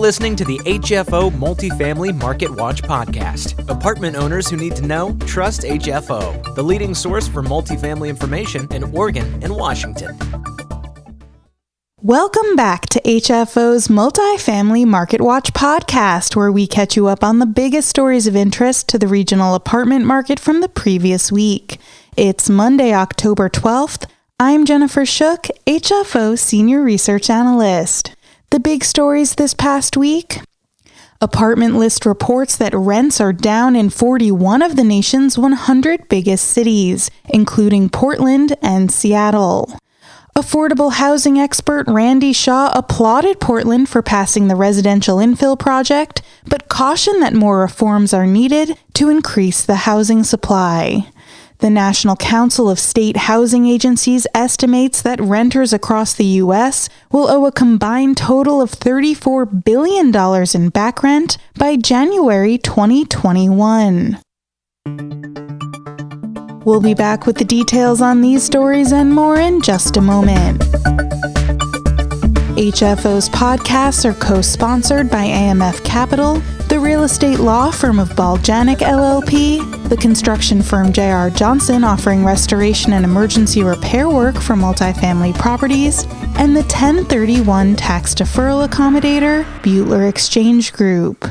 listening to the HFO Multifamily Marketwatch podcast. Apartment owners who need to know, trust HFO, the leading source for multifamily information in Oregon and Washington. Welcome back to HFO's Multifamily Marketwatch podcast, where we catch you up on the biggest stories of interest to the regional apartment market from the previous week. It's Monday, October 12th. I'm Jennifer Shook, HFO Senior Research Analyst. The big stories this past week: Apartment List reports that rents are down in 41 of the nation's 100 biggest cities, including Portland and Seattle. Affordable housing expert Randy Shaw applauded Portland for passing the Residential Infill project, but cautioned that more reforms are needed to increase the housing supply. The National Council of State Housing Agencies estimates that renters across the U.S. will owe a combined total of $34 billion in back rent by January 2021. We'll be back with the details on these stories and more in just a moment. HFO's podcasts are co-sponsored by AMF Capital, the real estate law firm of Baljanik LLP, the construction firm J.R. Johnson offering restoration and emergency repair work for multifamily properties, and the 1031 tax deferral accommodator, Butler Exchange Group.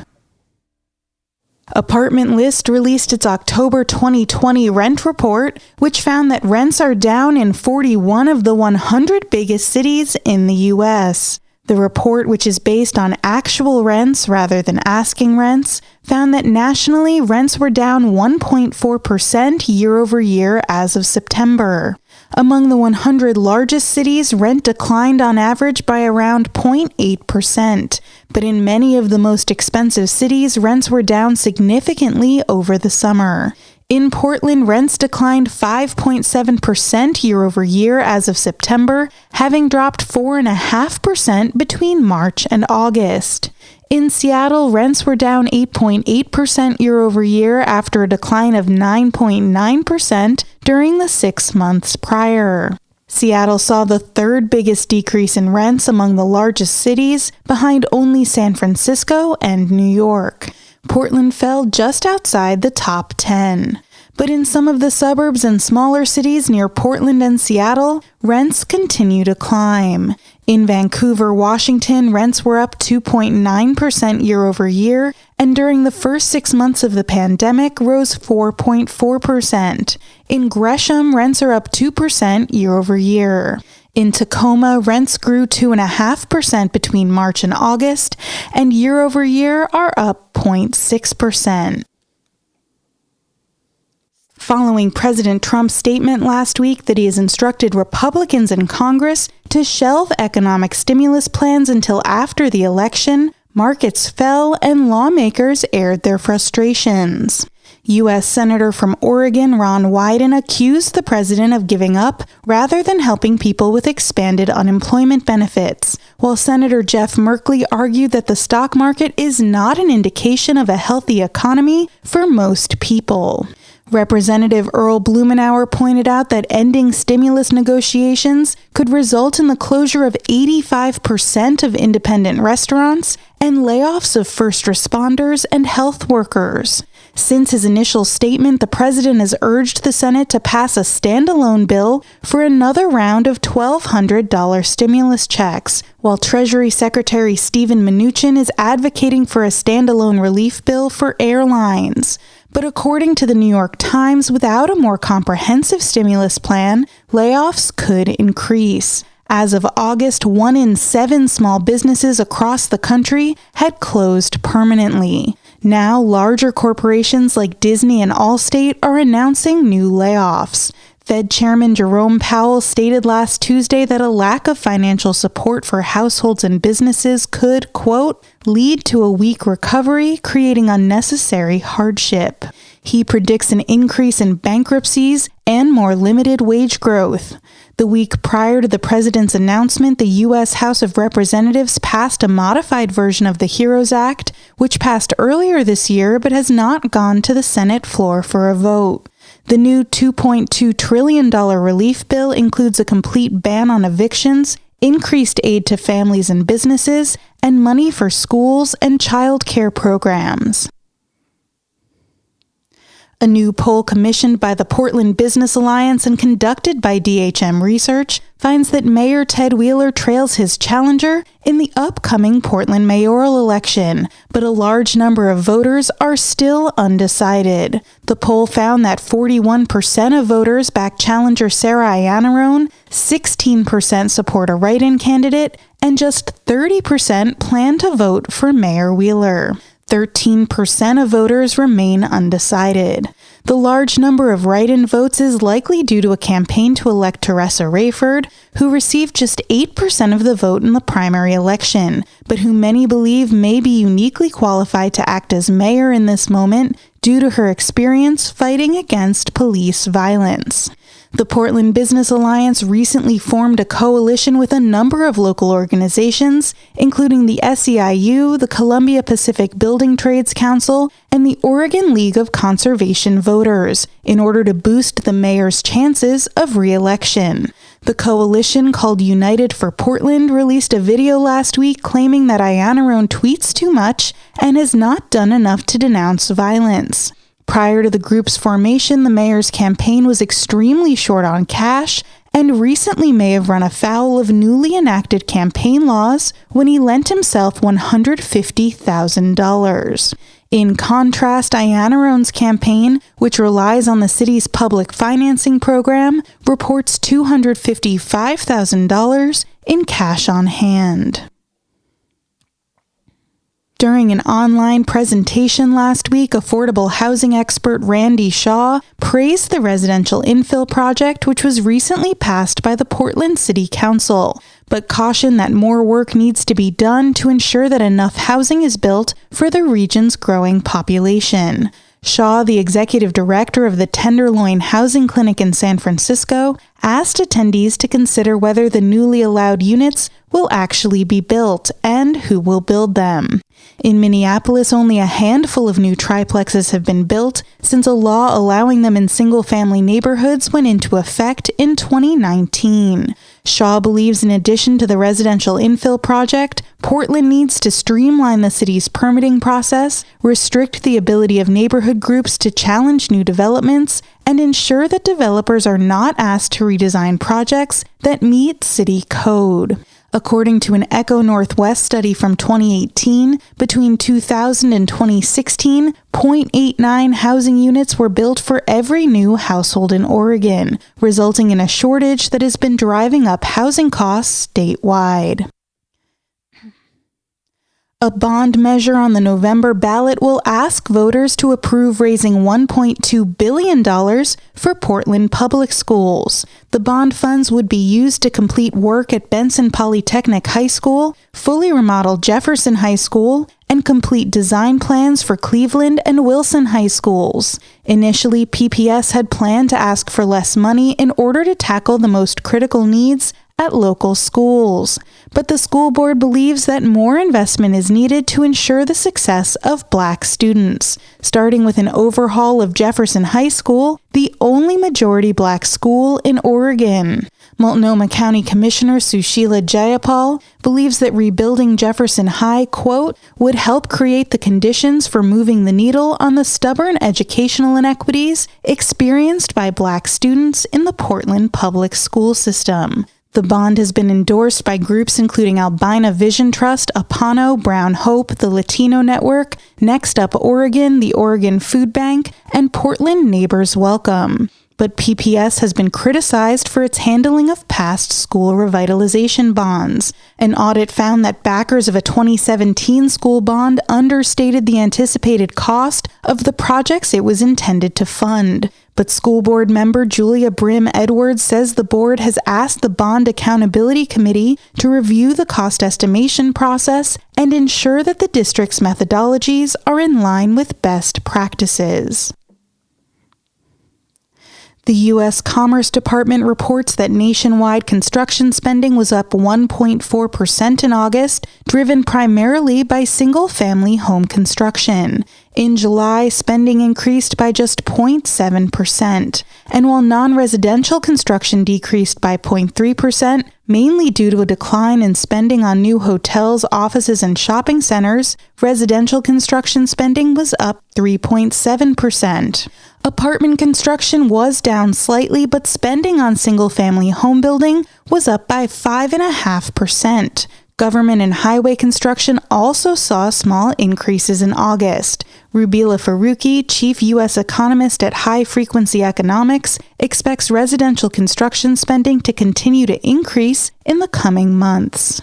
Apartment List released its October 2020 rent report, which found that rents are down in 41 of the 100 biggest cities in the U.S. The report, which is based on actual rents rather than asking rents, found that nationally rents were down 1.4% year over year as of September. Among the 100 largest cities, rent declined on average by around 0.8%, but in many of the most expensive cities, rents were down significantly over the summer. In Portland, rents declined 5.7% year over year as of September, having dropped 4.5% between March and August. In Seattle, rents were down 8.8% year over year after a decline of 9.9% during the 6 months prior. Seattle saw the third biggest decrease in rents among the largest cities, behind only San Francisco and New York. Portland fell just outside the top 10. But in some of the suburbs and smaller cities near Portland and Seattle, rents continue to climb. In Vancouver, Washington, rents were up 2.9% year over year, and during the first 6 months of the pandemic, rose 4.4%. In Gresham, rents are up 2% year over year. In Tacoma, rents grew 2.5% between March and August, and year over year are up 0.6%. Following President Trump's statement last week that he has instructed Republicans in Congress to shelve economic stimulus plans until after the election, markets fell and lawmakers aired their frustrations. U.S. Senator from Oregon Ron Wyden accused the president of giving up rather than helping people with expanded unemployment benefits, while Senator Jeff Merkley argued that the stock market is not an indication of a healthy economy for most people. Representative Earl Blumenauer pointed out that ending stimulus negotiations could result in the closure of 85% of independent restaurants and layoffs of first responders and health workers. Since his initial statement, the president has urged the Senate to pass a standalone bill for another round of $1,200 stimulus checks, while Treasury Secretary Steven Mnuchin is advocating for a standalone relief bill for airlines. But according to the New York Times, without a more comprehensive stimulus plan, layoffs could increase. As of August, 1 in 7 small businesses across the country had closed permanently. Now, larger corporations like Disney and Allstate are announcing new layoffs. Fed Chairman Jerome Powell stated last Tuesday that a lack of financial support for households and businesses could, quote, lead to a weak recovery, creating unnecessary hardship. He predicts an increase in bankruptcies and more limited wage growth. The week prior to the president's announcement, the U.S. House of Representatives passed a modified version of the HEROES Act, which passed earlier this year but has not gone to the Senate floor for a vote. The new $2.2 trillion relief bill includes a complete ban on evictions, increased aid to families and businesses, and money for schools and child care programs. A new poll commissioned by the Portland Business Alliance and conducted by DHM Research finds that Mayor Ted Wheeler trails his challenger in the upcoming Portland mayoral election, but a large number of voters are still undecided. The poll found that 41% of voters back challenger Sarah Iannarone, 16% support a write-in candidate, and just 30% plan to vote for Mayor Wheeler. 13% of voters remain undecided. The large number of write-in votes is likely due to a campaign to elect Teresa Rayford, who received just 8% of the vote in the primary election, but who many believe may be uniquely qualified to act as mayor in this moment due to her experience fighting against police violence. The Portland Business Alliance recently formed a coalition with a number of local organizations, including the SEIU, the Columbia Pacific Building Trades Council, and the Oregon League of Conservation Voters, in order to boost the mayor's chances of re-election. The coalition, called United for Portland, released a video last week claiming that Iannarone tweets too much and has not done enough to denounce violence. Prior to the group's formation, the mayor's campaign was extremely short on cash and recently may have run afoul of newly enacted campaign laws when he lent himself $150,000. In contrast, Iannarone's campaign, which relies on the city's public financing program, reports $255,000 in cash on hand. During an online presentation last week, affordable housing expert Randy Shaw praised the Residential Infill project, which was recently passed by the Portland City Council, but cautioned that more work needs to be done to ensure that enough housing is built for the region's growing population. Shaw, the executive director of the Tenderloin Housing Clinic in San Francisco, asked attendees to consider whether the newly allowed units will actually be built and who will build them. In Minneapolis, only a handful of new triplexes have been built since a law allowing them in single-family neighborhoods went into effect in 2019. Shaw believes in addition to the residential infill project, Portland needs to streamline the city's permitting process, restrict the ability of neighborhood groups to challenge new developments, and ensure that developers are not asked to redesign projects that meet city code. According to an Echo Northwest study from 2018, between 2000 and 2016, 0.89 housing units were built for every new household in Oregon, resulting in a shortage that has been driving up housing costs statewide. A bond measure on the November ballot will ask voters to approve raising $1.2 billion for Portland public schools. The bond funds would be used to complete work at Benson Polytechnic High School, fully remodel Jefferson High School, and complete design plans for Cleveland and Wilson High Schools. Initially, PPS had planned to ask for less money in order to tackle the most critical needs at local schools. But the school board believes that more investment is needed to ensure the success of Black students, starting with an overhaul of Jefferson High School, the only majority Black school in Oregon. Multnomah County Commissioner Sushila Jayapal believes that rebuilding Jefferson High, quote, would help create the conditions for moving the needle on the stubborn educational inequities experienced by Black students in the Portland public school system. The bond has been endorsed by groups including Albina Vision Trust, Apano, Brown Hope, the Latino Network, Next Up Oregon, the Oregon Food Bank, and Portland Neighbors Welcome. But PPS has been criticized for its handling of past school revitalization bonds. An audit found that backers of a 2017 school bond understated the anticipated cost of the projects it was intended to fund. But school board member Julia Brim Edwards says the board has asked the Bond Accountability Committee to review the cost estimation process and ensure that the district's methodologies are in line with best practices. The U.S. Commerce Department reports that nationwide construction spending was up 1.4% in August, driven primarily by single-family home construction. In July, spending increased by just 0.7%, and while non-residential construction decreased by 0.3%, mainly due to a decline in spending on new hotels, offices, and shopping centers, residential construction spending was up 3.7%. Apartment construction was down slightly, but spending on single-family home building was up by 5.5%. Government and highway construction also saw small increases in August. Rubila Faruqi, chief U.S. economist at High Frequency Economics, expects residential construction spending to continue to increase in the coming months.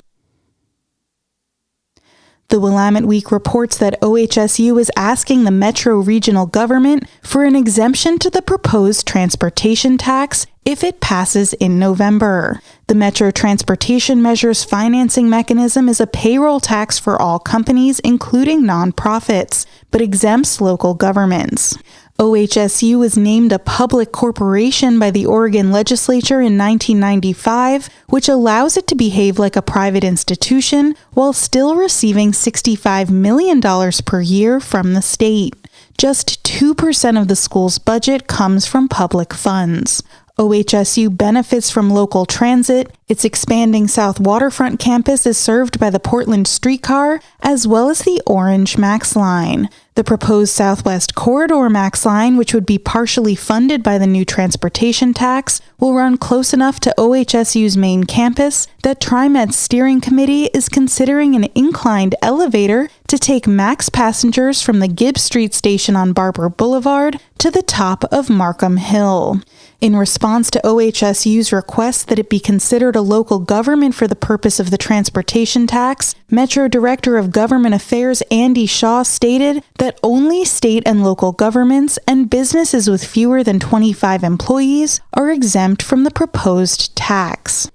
The Willamette Week reports that OHSU is asking the Metro Regional Government for an exemption to the proposed transportation tax if it passes in November. The Metro Transportation Measures financing mechanism is a payroll tax for all companies, including nonprofits, but exempts local governments. OHSU was named a public corporation by the Oregon legislature in 1995, which allows it to behave like a private institution while still receiving $65 million per year from the state. Just 2% of the school's budget comes from public funds. OHSU benefits from local transit. Its expanding South Waterfront campus is served by the Portland streetcar, as well as the Orange Max Line. The proposed Southwest Corridor Max Line, which would be partially funded by the new transportation tax, will run close enough to OHSU's main campus that TriMet's steering committee is considering an inclined elevator to take max passengers from the Gibbs Street station on Barber Boulevard to the top of Markham Hill. In response to OHSU's request that it be considered a local government for the purpose of the transportation tax, Metro Director of Government Affairs Andy Shaw stated that only state and local governments and businesses with fewer than 25 employees are exempt from the proposed tax.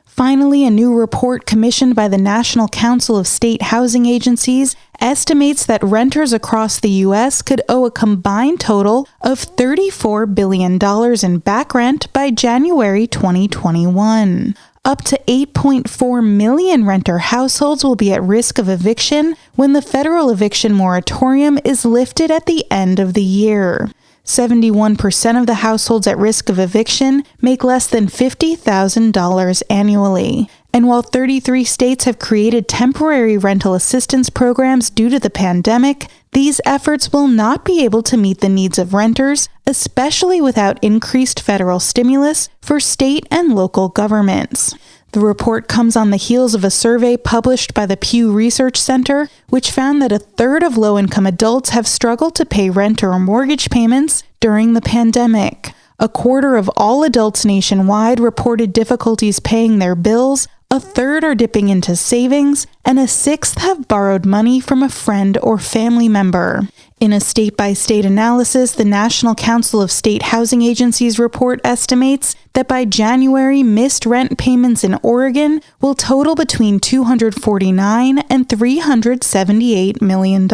Finally, a new report commissioned by the National Council of State Housing Agencies estimates that renters across the U.S. could owe a combined total of $34 billion in back rent by January 2021. Up to 8.4 million renter households will be at risk of eviction when the federal eviction moratorium is lifted at the end of the year. 71% of the households at risk of eviction make less than $50,000 annually. And while 33 states have created temporary rental assistance programs due to the pandemic, these efforts will not be able to meet the needs of renters, especially without increased federal stimulus for state and local governments. The report comes on the heels of a survey published by the Pew Research Center, which found that a third of low-income adults have struggled to pay rent or mortgage payments during the pandemic. A quarter of all adults nationwide reported difficulties paying their bills, a third are dipping into savings, and a sixth have borrowed money from a friend or family member. In a state-by-state analysis, the National Council of State Housing Agencies report estimates that by January, missed rent payments in Oregon will total between $249 and $378 million,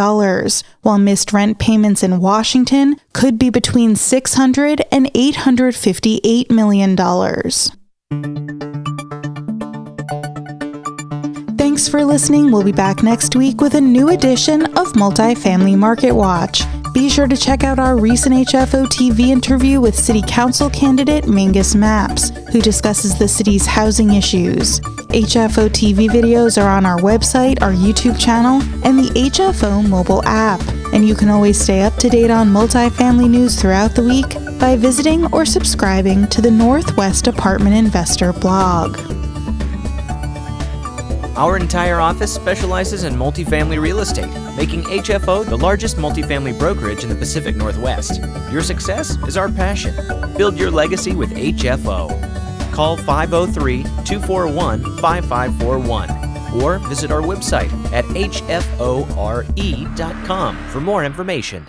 while missed rent payments in Washington could be between $600 and $858 million. Thanks for listening. We'll be back next week with a new edition of Multifamily Marketwatch. Be sure to check out our recent HFO-TV interview with City Council candidate Mingus Maps, who discusses the city's housing issues. HFO-TV videos are on our website, our YouTube channel, and the HFO mobile app. And you can always stay up to date on multifamily news throughout the week by visiting or subscribing to the Northwest Apartment Investor blog. Our entire office specializes in multifamily real estate, making HFO the largest multifamily brokerage in the Pacific Northwest. Your success is our passion. Build your legacy with HFO. Call 503-241-5541 or visit our website at hfore.com for more information.